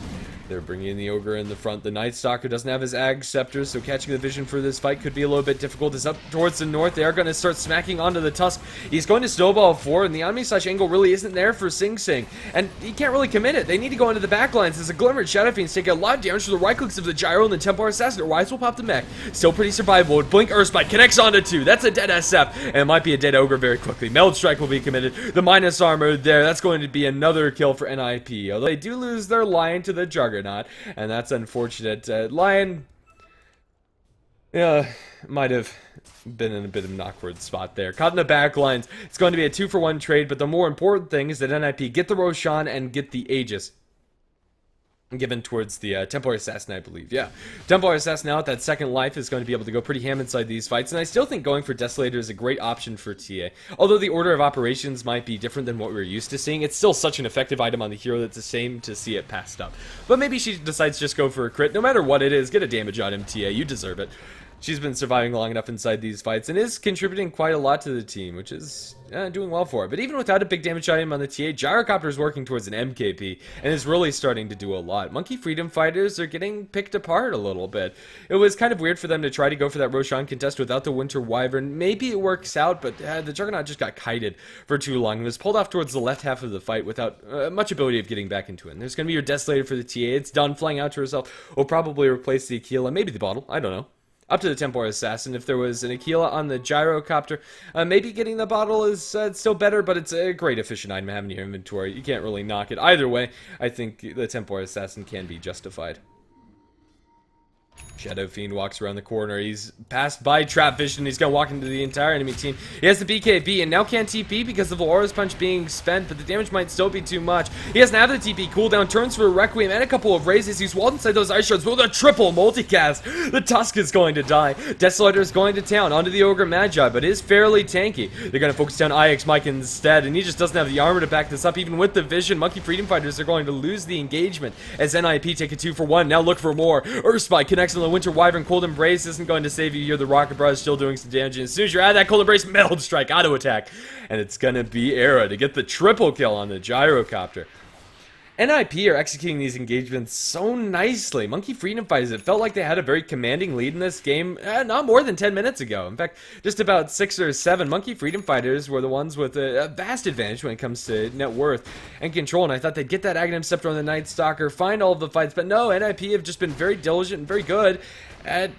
They're bringing in the Ogre in the front. The Night Stalker doesn't have his Ag Scepter, so catching the vision for this fight could be a little bit difficult. It's up towards the north. They are going to start smacking onto the Tusk. He's going to snowball forward, and the Omni-Slash angle really isn't there for Sing Sing. And he can't really commit it. They need to go into the backlines as the Glimmered Shadow Fiends take a lot of damage to the right clicks of the Gyro and the Templar Assassin. Their Rise will pop the mech. Still pretty survivable. Blink Earthspike connects onto 2. That's a dead SF, and it might be a dead Ogre very quickly. Meld Strike will be committed. The minus armor there. That's going to be another kill for NIP. Although they do lose their Lion to the Juggernaut, and that's unfortunate. Lion, might have been in a bit of an awkward spot there. Caught in the back lines. It's going to be a 2-for-1 trade, but the more important thing is that NIP get the Roshan and get the Aegis given towards the Templar Assassin, I believe. Yeah, Templar Assassin now at that second life is going to be able to go pretty ham inside these fights, and I still think going for Desolator is a great option for TA. Although the order of operations might be different than what we're used to seeing, it's still such an effective item on the hero that's a shame to see it passed up. But maybe she decides to just go for a crit. No matter what it is, get a damage on him, TA. You deserve it. She's been surviving long enough inside these fights and is contributing quite a lot to the team, which is doing well for her. But even without a big damage item on the TA, Gyrocopter is working towards an MKP and is really starting to do a lot. Monkey Freedom Fighters are getting picked apart a little bit. It was kind of weird for them to try to go for that Roshan contest without the Winter Wyvern. Maybe it works out, but the Juggernaut just got kited for too long and was pulled off towards the left half of the fight without much ability of getting back into it. And there's going to be your Desolator for the TA. It's done. Flying out to herself will probably replace the Aquila, maybe the bottle. I don't know. up to the Templar Assassin. If there was an Aquila on the Gyrocopter, maybe getting the bottle is still better, but it's a great efficient item to have in your inventory. You can't really knock it. Either way, I think the Templar Assassin can be justified. Shadow Fiend walks around the corner. He's passed by Trap Vision. He's going to walk into the entire enemy team. He has the BKB and now can't TP because of the Aura's Punch being spent, but the damage might still be too much. He doesn't have the TP cooldown, turns for a Requiem and a couple of raises. He's walled inside those Ice Shards with a triple multicast. The Tusk is going to die. Desolator is going to town onto the Ogre Magi, but is fairly tanky. They're going to focus down IX Mike instead, and he just doesn't have the armor to back this up. Even with the vision, Monkey Freedom Fighters are going to lose the engagement as NIP take a 2-for-1. Now look for more. Earthspike connects on the Winter Wyvern. Cold Embrace isn't going to save you here. The Rocket Bra is still doing some damage, and as soon as you're out of that Cold Embrace, Metal Strike, auto attack, and it's gonna be Era to get the triple kill on the Gyrocopter. NIP are executing these engagements so nicely. Monkey Freedom Fighters, it felt like they had a very commanding lead in this game not more than 10 minutes ago. In fact, just about 6 or 7. Monkey Freedom Fighters were the ones with a vast advantage when it comes to net worth and control, and I thought they'd get that Aghanim Scepter on the Night Stalker, find all of the fights, but no, NIP have just been very diligent and very good at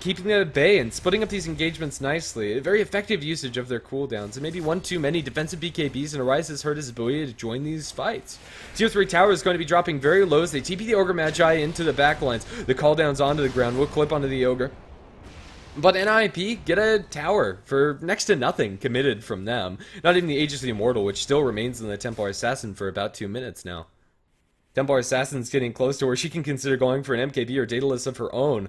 keeping them at bay and splitting up these engagements nicely. A very effective usage of their cooldowns, and maybe one too many defensive BKBs, and Arise has hurt his ability to join these fights. Tier 3 tower is going to be dropping very low as they TP the Ogre Magi into the backlines. The cooldowns onto the ground will clip onto the Ogre. But NIP get a tower for next to nothing committed from them. Not even the Aegis of the Immortal, which still remains in the Templar Assassin for about 2 minutes now. Templar Assassin's getting close to where she can consider going for an MKB or Daedalus of her own.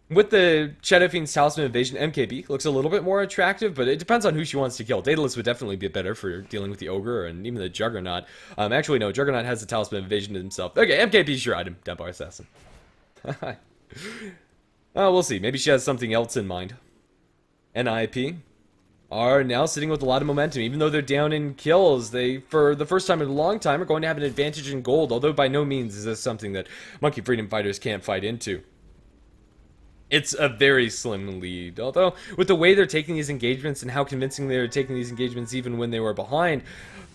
With the Shadow Fiend's Talisman Evasion, MKB looks a little bit more attractive, but it depends on who she wants to kill. Daedalus would definitely be better for dealing with the Ogre and even the Juggernaut. Actually, no, Juggernaut has the Talisman Evasion himself. Okay, MKB's your item, Templar Assassin. We'll see. Maybe she has something else in mind. NIP are now sitting with a lot of momentum. Even though they're down in kills, they, for the first time in a long time, are going to have an advantage in gold, although by no means is this something that Monkey Freedom Fighters can't fight into. It's a very slim lead, although with the way they're taking these engagements and how convincing they're taking these engagements even when they were behind,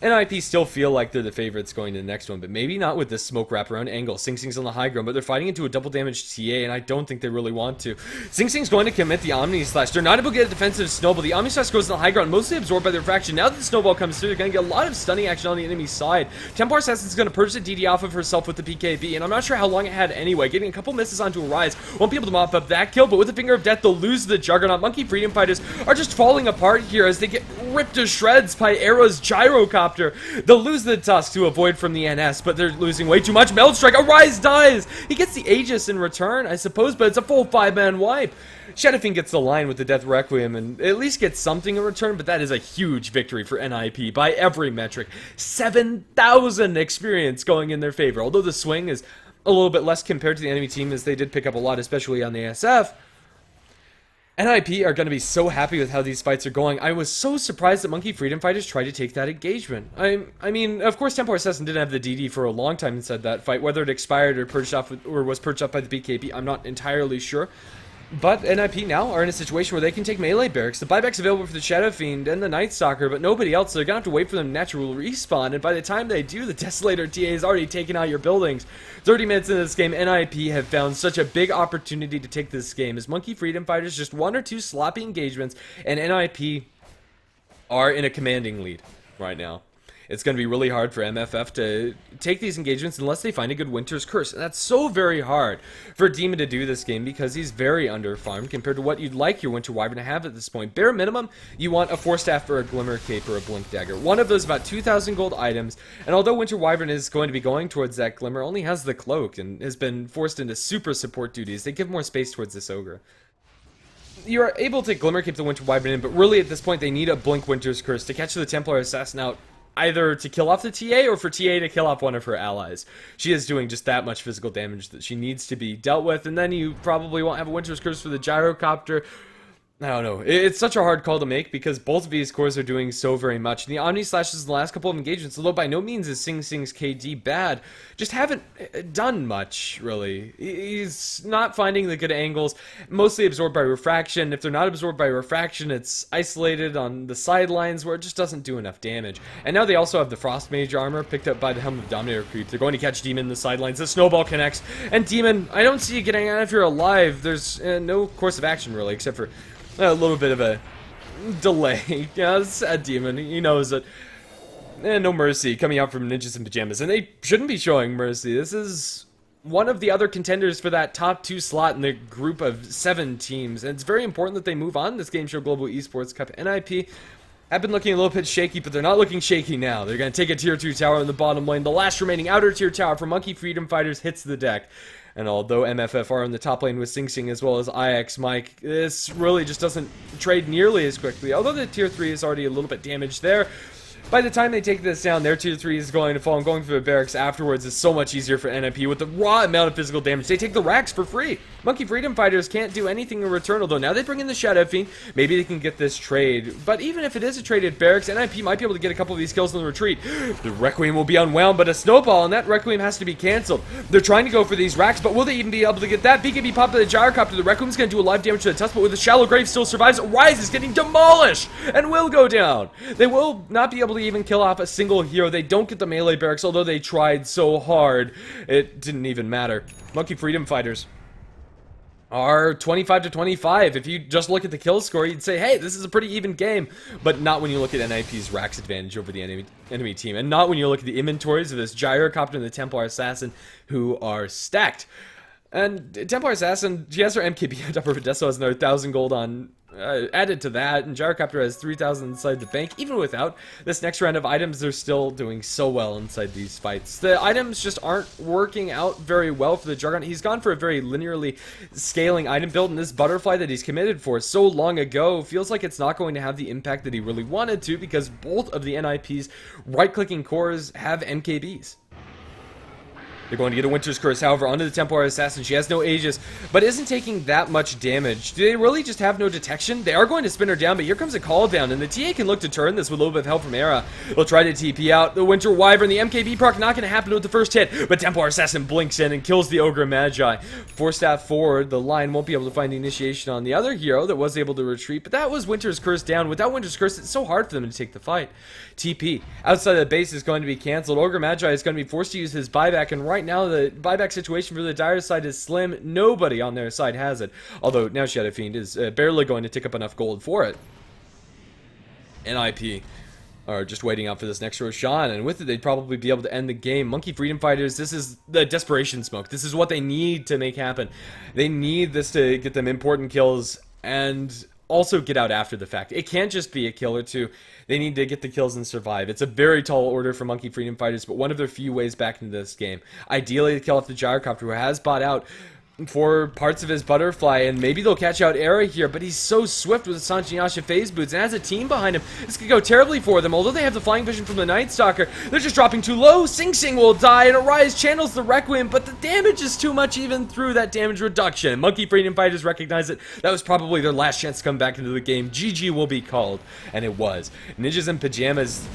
NIP still feel like they're the favorites going to the next one, but maybe not with this smoke wraparound angle. Sing Sing's on the high ground, but they're fighting into a double damage TA, and I don't think they really want to. Sing Sing's going to commit the Omni Slash. They're not able to get a defensive snowball. The Omni Slash goes on the high ground, mostly absorbed by their fraction. Now that the snowball comes through, they're going to get a lot of stunning action on the enemy side. Templar Assassin's going to purge the DD off of herself with the PKB, and I'm not sure how long it had anyway. Getting a couple misses onto Arise won't be able to mop up that kill, but with the Finger of Death, they'll lose the Juggernaut. Monkey Freedom Fighters are just falling apart here as they get ripped to shreds by Era's Gyrocopter. They'll lose the Tusk to avoid from the NS, but they're losing way too much. Meld Strike, Arise dies! He gets the Aegis in return, I suppose, but it's a full 5-man wipe. Shadowfiend gets the line with the Death Requiem and at least gets something in return, but that is a huge victory for NIP by every metric. 7,000 experience going in their favor. Although the swing is a little bit less compared to the enemy team, as they did pick up a lot, especially on the SF. NIP are going to be so happy with how these fights are going. I was so surprised that Monkey Freedom Fighters tried to take that engagement. I mean, of course, Templar Assassin didn't have the DD for a long time inside that fight. Whether it expired or purged off or was purged off by the BKB, I'm not entirely sure. But NIP now are in a situation where they can take melee barracks. The buyback's available for the Shadow Fiend and the Night Stalker, but nobody else, so they're gonna have to wait for them to naturally respawn, and by the time they do, the Desolator TA has already taken out your buildings. 30 minutes into this game, NIP have found such a big opportunity to take this game, as Monkey Freedom Fighters just 1 or 2 sloppy engagements, and NIP are in a commanding lead right now. It's going to be really hard for MFF to take these engagements unless they find a good Winter's Curse. And that's so very hard for Demon to do this game because he's very under-farmed compared to what you'd like your Winter Wyvern to have at this point. Bare minimum, you want a Force Staff or a Glimmer Cape or a Blink Dagger. One of those about 2,000 gold items. And although Winter Wyvern is going to be going towards that Glimmer, only has the Cloak and has been forced into super support duties. They give more space towards this Ogre. You're able to Glimmer Cape the Winter Wyvern in, but really at this point they need a Blink Winter's Curse to catch the Templar Assassin out, either to kill off the TA or for TA to kill off one of her allies. She is doing just that much physical damage that she needs to be dealt with, and then you probably won't have a Winter's Curse for the Gyrocopter. I don't know. It's such a hard call to make because both of these cores are doing so very much. And the Omni Slashes in the last couple of engagements, although by no means is Sing Sing's KD bad, just haven't done much, really. He's not finding the good angles, mostly absorbed by refraction. If they're not absorbed by refraction, it's isolated on the sidelines where it just doesn't do enough damage. And now they also have the Frost Mage armor picked up by the Helm of Dominator creep. They're going to catch Demon in the sidelines. The Snowball connects. And Demon, I don't see you getting out if you're alive. There's no course of action, really, except for a little bit of a delay. Yeah, it's a Demon. He knows that. No mercy coming out from Ninjas in Pajamas. And they shouldn't be showing mercy. This is one of the other contenders for that top 2 slot in the group of 7 teams. And it's very important that they move on this GameShow Global Esports Cup. NIP have been looking a little bit shaky, but they're not looking shaky now. They're going to take a tier 2 tower in the bottom lane. The last remaining outer tier tower for Monkey Freedom Fighters hits the deck. And although MFF are in the top lane with Sing Sing as well as IX Mike, this really just doesn't trade nearly as quickly. Although the tier 3 is already a little bit damaged there, by the time they take this down, their tier 3 is going to fall, and going for the barracks afterwards is so much easier for NIP with the raw amount of physical damage. They take the racks for free. Monkey Freedom Fighters can't do anything in return, although now they bring in the Shadow Fiend. Maybe they can get this trade. But even if it is a traded barracks, NIP might be able to get a couple of these kills in the retreat. The Requiem will be unwound, but a Snowball, and that Requiem has to be cancelled. They're trying to go for these racks, but will they even be able to get that? BKB popped by the Gyrocopter. The Requiem's going to do a live damage to the Tusk, but with the Shallow Grave still survives. Rise is getting demolished and will go down. They will not be able to even kill off a single hero. They don't get the melee barracks, although they tried so hard. It didn't even matter. Monkey Freedom Fighters are 25-25. If you just look at the kill score, you'd say, hey, this is a pretty even game. But not when you look at NIP's Rax advantage over the enemy team. And not when you look at the inventories of this Gyrocopter and the Templar Assassin, who are stacked. And Templar Assassin, she has her MKB up. Deso has another 1,000 gold on added to that, and Gyrocopter has 3,000 inside the bank. Even without this next round of items, they're still doing so well inside these fights. The items just aren't working out very well for the Juggernaut. He's gone for a very linearly scaling item build, and this butterfly that he's committed for so long ago feels like it's not going to have the impact that he really wanted to, because both of the NIP's right-clicking cores have MKBs. They're going to get a Winter's Curse, however, onto the Templar Assassin. She has no Aegis, but isn't taking that much damage. Do they really just have no detection? They are going to spin her down, but here comes a call down, and the TA can look to turn this with a little bit of help from Era. They'll try to TP out the Winter Wyvern. The MKB proc not going to happen with the first hit, but Templar Assassin blinks in and kills the Ogre Magi. 4-staff forward, the line won't be able to find the initiation on the other hero that was able to retreat, but that was Winter's Curse down. Without Winter's Curse, it's so hard for them to take the fight. TP outside of the base is going to be canceled. Ogre Magi is going to be forced to use his buyback, and right now the buyback situation for the Dire side is slim. Nobody on their side has it, although now Shadow Fiend is barely going to tick up enough gold for it. NIP are just waiting out for this next Roshan, and with it they'd probably be able to end the game. Monkey Freedom Fighters, this is the desperation smoke. This is what they need to make happen. They need this to get them important kills and also get out after the fact. It can't just be a kill or two. They need to get the kills and survive. It's a very tall order for Monkey Freedom Fighters, but one of their few ways back into this game. Ideally, to kill off the Gyrocopter, who has bought out for parts of his butterfly, and maybe they'll catch out Era here, but he's so swift with the Sanjinyasha phase boots, and has a team behind him. This could go terribly for them. Although they have the flying vision from the Night Stalker, they're just dropping too low. Sing Sing will die, and Arise channels the Requiem, but the damage is too much even through that damage reduction. Monkey Freedom Fighters recognize it. That was probably their last chance to come back into the game. GG will be called, and it was. Ninjas in Pajamas,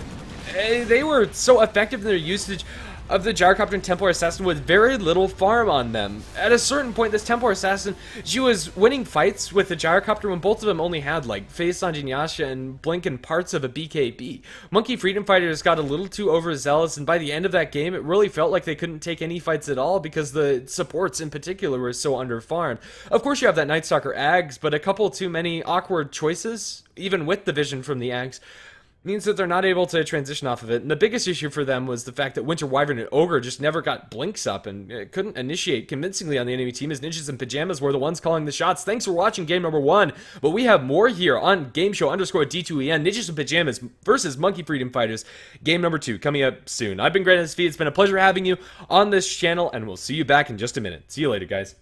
they were so effective in their usage of the Gyrocopter and Templar Assassin with very little farm on them. At a certain point, this Templar Assassin, she was winning fights with the Gyrocopter when both of them only had like Phase Sanjinyasha and Blink and parts of a BKB. Monkey Freedom Fighters got a little too overzealous, and by the end of that game, it really felt like they couldn't take any fights at all because the supports in particular were so under-farmed. Of course, you have that Night Stalker Ags, but a couple too many awkward choices, even with the vision from the Ags, means that they're not able to transition off of it. And the biggest issue for them was the fact that Winter Wyvern and Ogre just never got blinks up and couldn't initiate convincingly on the enemy team, as Ninjas in Pajamas were the ones calling the shots. Thanks for watching game number 1, but we have more here on GameShow_D2EN. Ninjas in Pajamas versus Monkey Freedom Fighters. Game number 2 coming up soon. I've been Grant SV. It's been a pleasure having you on this channel, and we'll see you back in just a minute. See you later, guys.